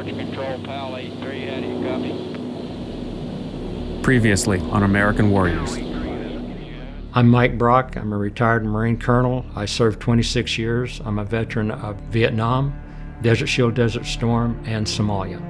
Arch Control, PAL 83, how do you copy? Previously on American Warriors. I'm Mike Brock. I'm a retired Marine colonel. I served 26 years. I'm a veteran of Vietnam, Desert Shield, Desert Storm, and Somalia.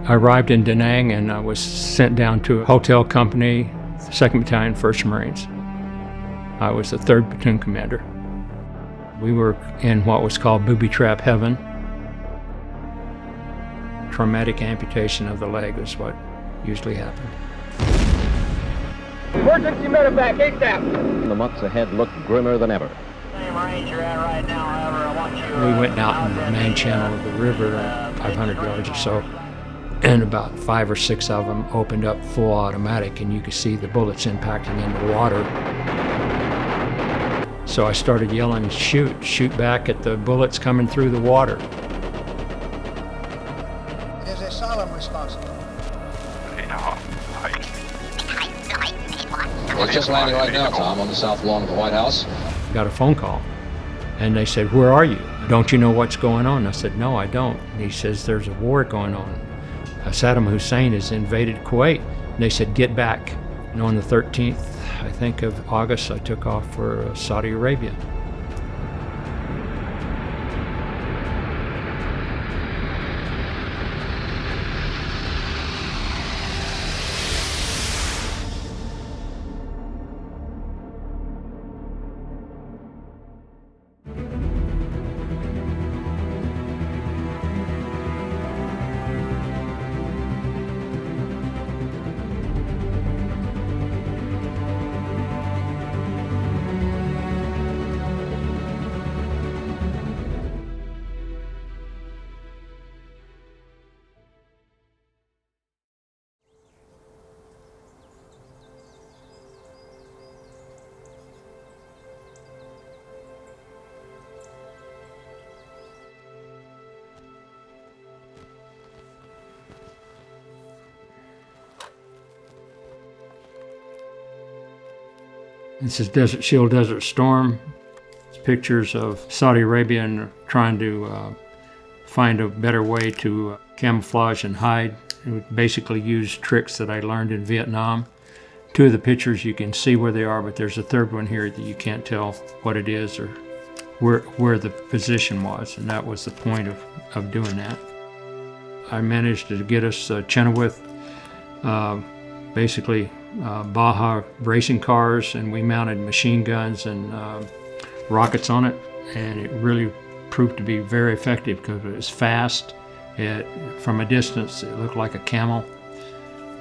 I arrived in Da Nang and I was sent down to a hotel company, 2nd Battalion, 1st Marines. I was the 3rd platoon commander. We were in what was called booby trap heaven. Traumatic amputation of the leg is what usually happened. Emergency medevac, ASAP. The months ahead look grimmer than ever. Same range you're at right now, however, I want you... We went out in the main channel of the river, 500 yards or so, and about 5 or 6 of them opened up full automatic, and you could see the bullets impacting in the water. So I started yelling, shoot back at the bullets coming through the water. It is a solemn responsibility. It's just landing right now, Tom, on the south lawn of the White House. Got a phone call, and they said, "Where are you? Don't you know what's going on?" I said, "No, I don't." And he says, "There's a war going on. Saddam Hussein has invaded Kuwait." And they said, "Get back." And on the 13th, I think, of August, I took off for Saudi Arabia. This is Desert Shield, Desert Storm. It's pictures of Saudi Arabia and trying to find a better way to camouflage and hide. It would basically use tricks that I learned in Vietnam. 2 of the pictures you can see where they are, but there's a 3rd one here that you can't tell what it is or where the position was, and that was the point of doing that. I managed to get us Chenoweth, basically Baja racing cars, and we mounted machine guns and rockets on it, and it really proved to be very effective because it was fast. From a distance, it looked like a camel.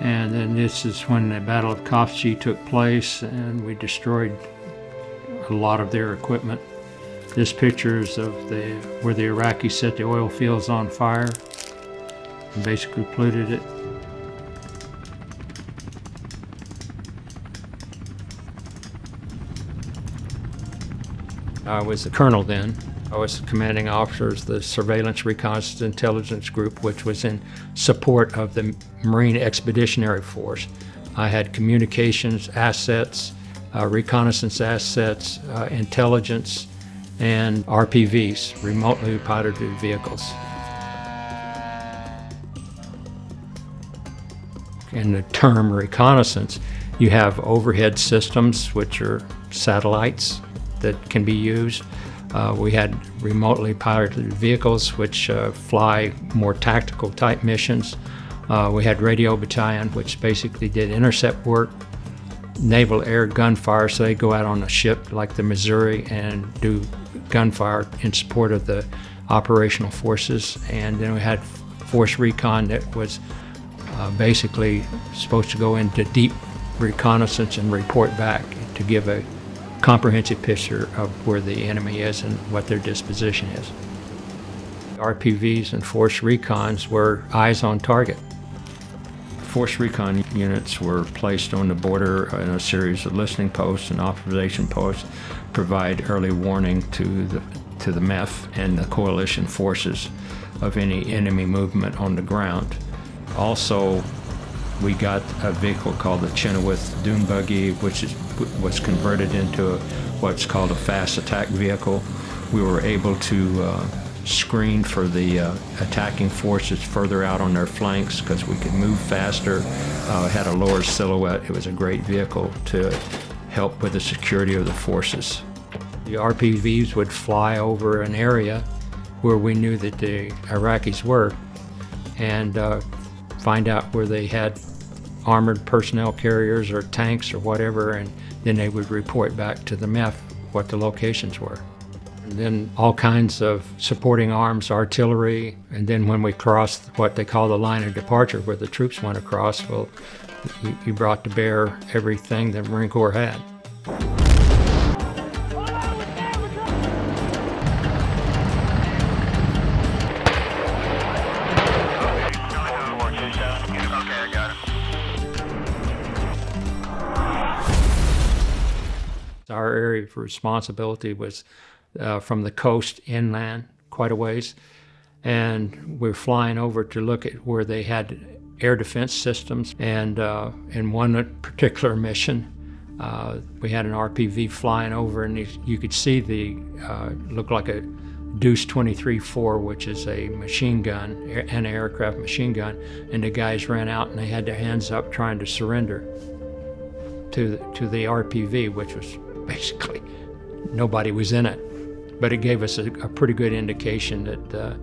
And then this is when the Battle of Khafji took place, and we destroyed a lot of their equipment. This picture is of where the Iraqis set the oil fields on fire and basically polluted it. I was a colonel then. I was the commanding officer of the Surveillance Reconnaissance Intelligence Group, which was in support of the Marine Expeditionary Force. I had communications assets, reconnaissance assets, intelligence, and RPVs, remotely piloted vehicles. In the term reconnaissance, you have overhead systems, which are satellites that can be used. We had remotely piloted vehicles which fly more tactical type missions. We had radio battalion, which basically did intercept work, naval air gunfire, so they go out on a ship like the Missouri and do gunfire in support of the operational forces. And then we had force recon that was basically supposed to go into deep reconnaissance and report back to give a comprehensive picture of where the enemy is and what their disposition is. RPVs and force recons were eyes on target. Force recon units were placed on the border in a series of listening posts and observation posts, provide early warning to the MEF and the coalition forces of any enemy movement on the ground. Also, we got a vehicle called the Chenoweth Dune Buggy, which was converted into what's called a fast attack vehicle. We were able to screen for the attacking forces further out on their flanks because we could move faster. It had a lower silhouette. It was a great vehicle to help with the security of the forces. The RPVs would fly over an area where we knew that the Iraqis were and find out where they had armored personnel carriers or tanks or whatever, and then they would report back to the MEF what the locations were. And then all kinds of supporting arms, artillery, and then when we crossed what they call the line of departure, where the troops went across, well, you brought to bear everything the Marine Corps had. Our area of responsibility was from the coast inland quite a ways, and we're flying over to look at where they had air defense systems. And in one particular mission, we had an RPV flying over, and you could see the looked like a Deuce 23-4, which is a machine gun, an aircraft machine gun, and the guys ran out and they had their hands up trying to surrender to the RPV, which was basically nobody was in it. But it gave us a pretty good indication that the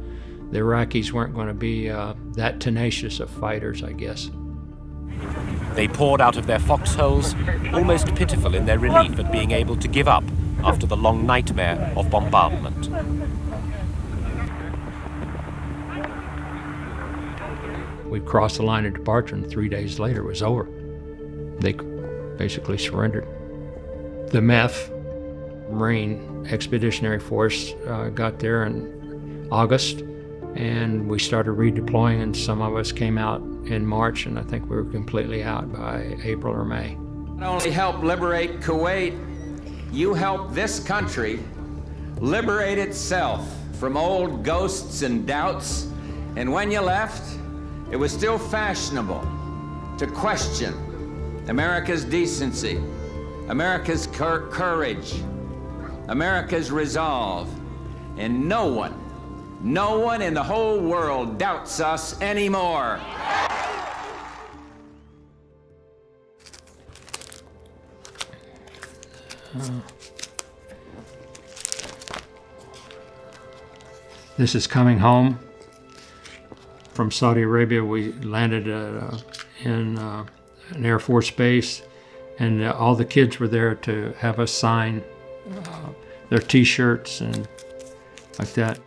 Iraqis weren't going to be that tenacious of fighters, I guess. They poured out of their foxholes, almost pitiful in their relief at being able to give up after the long nightmare of bombardment. We'd crossed the line of departure, and 3 days later it was over. They basically surrendered. The MEF, Marine Expeditionary Force, got there in August, and we started redeploying, and some of us came out in March, and I think we were completely out by April or May. Not only help liberate Kuwait, you helped this country liberate itself from old ghosts and doubts, and when you left, it was still fashionable to question America's decency, America's courage, America's resolve, and no one in the whole world doubts us anymore. This is coming home from Saudi Arabia. We landed in an Air Force base, and all the kids were there to have us sign their T-shirts and like that.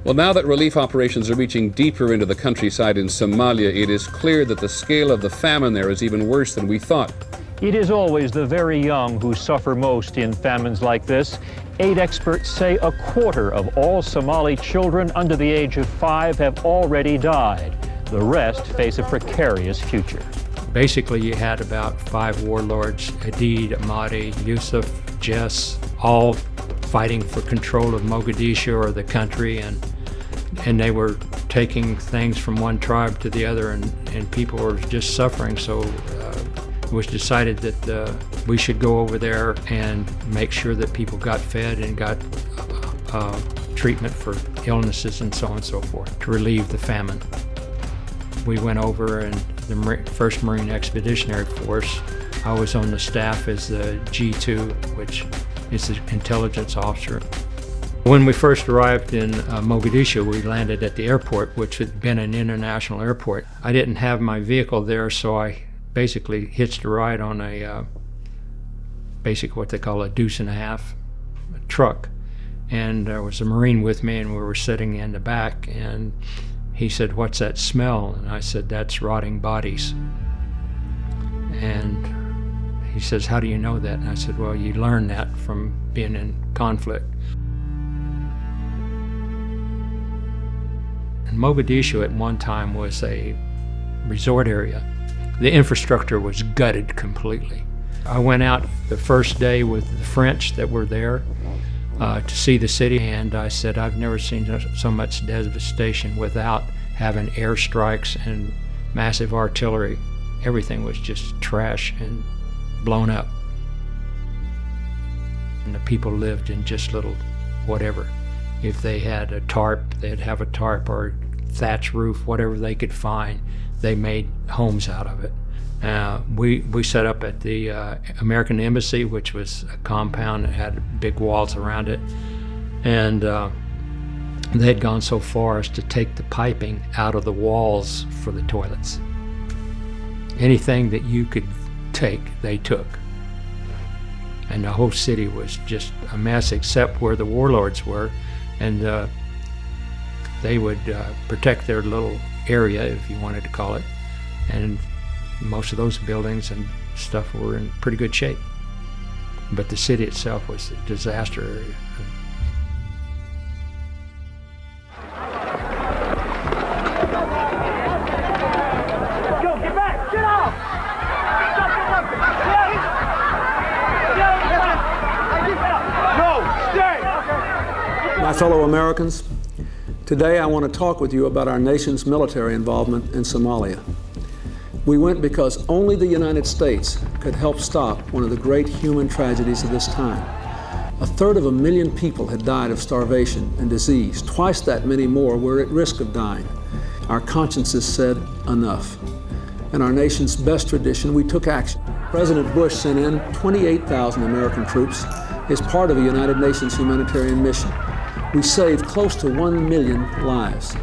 Well, now that relief operations are reaching deeper into the countryside in Somalia, it is clear that the scale of the famine there is even worse than we thought. It is always the very young who suffer most in famines like this. Aid experts say a quarter of all Somali children under the age of 5 have already died. The rest face a precarious future. Basically, you had about 5 warlords, Adid, Ahmadi, Yusuf, Jess, all fighting for control of Mogadishu or the country, and they were taking things from one tribe to the other, and people were just suffering. So it was decided that we should go over there and make sure that people got fed and got treatment for illnesses and so on and so forth to relieve the famine. We went over, and the 1st Marine Expeditionary Force, I was on the staff as the G2, which is the intelligence officer. When we first arrived in Mogadishu, we landed at the airport, which had been an international airport. I didn't have my vehicle there, so I basically hitched a ride on a basic what they call a deuce and a half truck. And there was a Marine with me, and we were sitting in the back, and he said, "What's that smell?" And I said, "That's rotting bodies." And he says, "How do you know that?" And I said, "Well, you learn that from being in conflict." And Mogadishu at one time was a resort area. The infrastructure was gutted completely. I went out the first day with the French that were there. to see the city, and I said, I've never seen so much devastation without having airstrikes and massive artillery. Everything was just trash and blown up. And the people lived in just little whatever. If they had a tarp, they'd have a tarp or thatch roof, whatever they could find. They made homes out of it. We set up at the American Embassy, which was a compound that had big walls around it. And they had gone so far as to take the piping out of the walls for the toilets. Anything that you could take, they took. And the whole city was just a mess except where the warlords were. And they would protect their little area, if you wanted to call it. And most of those buildings and stuff were in pretty good shape. But the city itself was a disaster area. Go, get back! Get off! No, stay! My fellow Americans, today I want to talk with you about our nation's military involvement in Somalia. We went because only the United States could help stop one of the great human tragedies of this time. 1/3 million people had died of starvation and disease. Twice that many more were at risk of dying. Our consciences said enough. In our nation's best tradition, we took action. President Bush sent in 28,000 American troops as part of a United Nations humanitarian mission. We saved close to 1 million lives.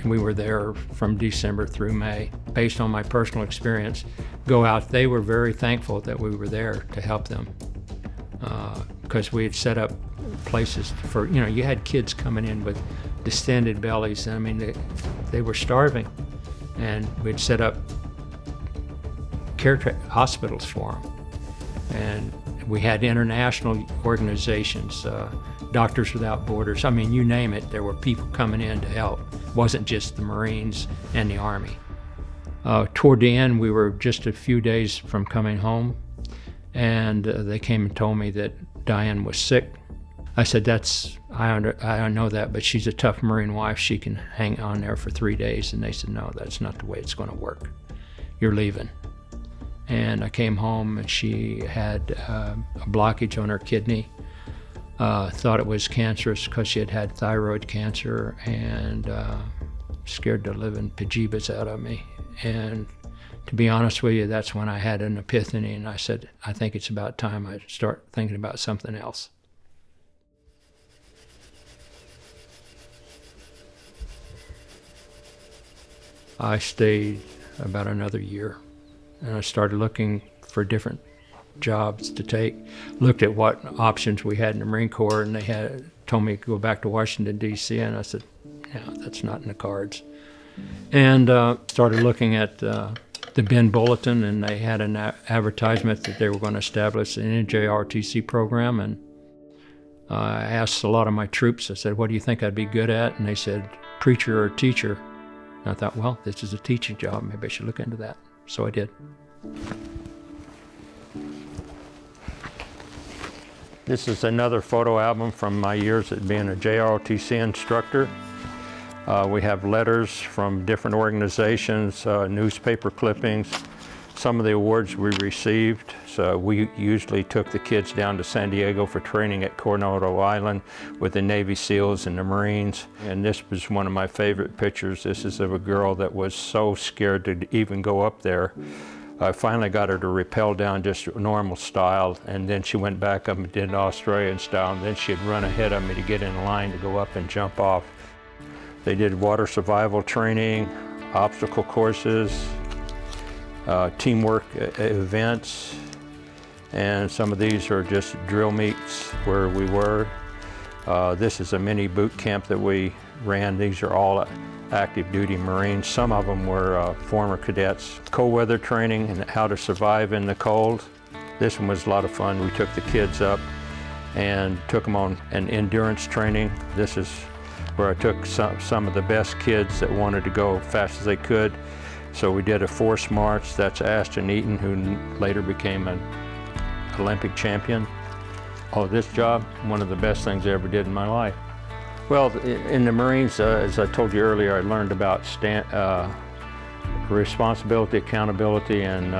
We were there from December through May. Based on my personal experience, go out, they were very thankful that we were there to help them. Because we had set up places for, you had kids coming in with distended bellies. I mean, they were starving. And we'd set up hospitals for them. And we had international organizations, Doctors Without Borders. I mean, you name it, there were people coming in to help. It wasn't just the Marines and the Army. Toward the end, we were just a few days from coming home, and they came and told me that Diane was sick. I said, I know that, but she's a tough Marine wife. She can hang on there for 3 days. And they said, no, that's not the way it's going to work. You're leaving. And I came home, and she had a blockage on her kidney. Thought it was cancerous because she had had thyroid cancer, and scared the living bejeebus out of me. And to be honest with you, that's when I had an epiphany, and I said, I think it's about time I start thinking about something else. I stayed about another year, and I started looking for different jobs to take. Looked at what options we had in the Marine Corps, and they had told me to go back to Washington, D.C., and I said, no, that's not in the cards. And started looking at the Bend Bulletin, and they had an advertisement that they were going to establish an NJRTC program, and I asked a lot of my troops, I said, what do you think I'd be good at? And they said, preacher or teacher. And I thought, well, this is a teaching job. Maybe I should look into that. So I did. This is another photo album from my years at being a JROTC instructor. We have letters from different organizations, newspaper clippings, some of the awards we received. So we usually took the kids down to San Diego for training at Coronado Island with the Navy SEALs and the Marines. And this was one of my favorite pictures. This is of a girl that was so scared to even go up there. I finally got her to rappel down just normal style, and then she went back up and did Australian style, and then she'd run ahead of me to get in line to go up and jump off. They did water survival training, obstacle courses, teamwork events, and some of these are just drill meets where we were. This is a mini boot camp that we ran. These are all active duty Marines. Some of them were former cadets. Cold weather training and how to survive in the cold. This one was a lot of fun. We took the kids up and took them on an endurance training. This is where I took some of the best kids that wanted to go as fast as they could, So we did a force march. That's Ashton Eaton, who later became an Olympic champion. Oh, this job, one of the best things I ever did in my life. Well, in the Marines, as I told you earlier, I learned about responsibility, accountability, and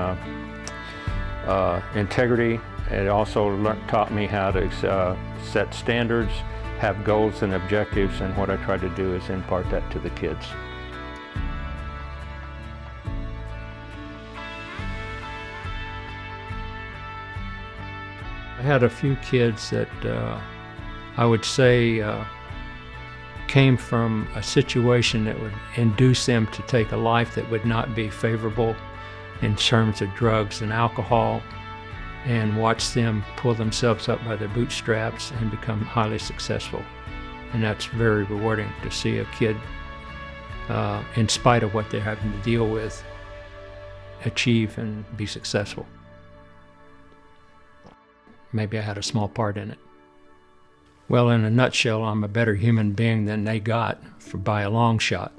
integrity. It also taught me how to set standards, have goals and objectives, and what I try to do is impart that to the kids. I had a few kids that I would say came from a situation that would induce them to take a life that would not be favorable in terms of drugs and alcohol, and watch them pull themselves up by their bootstraps and become highly successful. And that's very rewarding to see a kid, in spite of what they're having to deal with, achieve and be successful. Maybe I had a small part in it. Well, in a nutshell, I'm a better human being than they got by a long shot.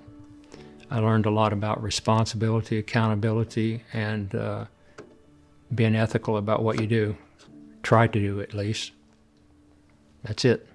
I learned a lot about responsibility, accountability, and being ethical about what you do. Try to do, at least. That's it.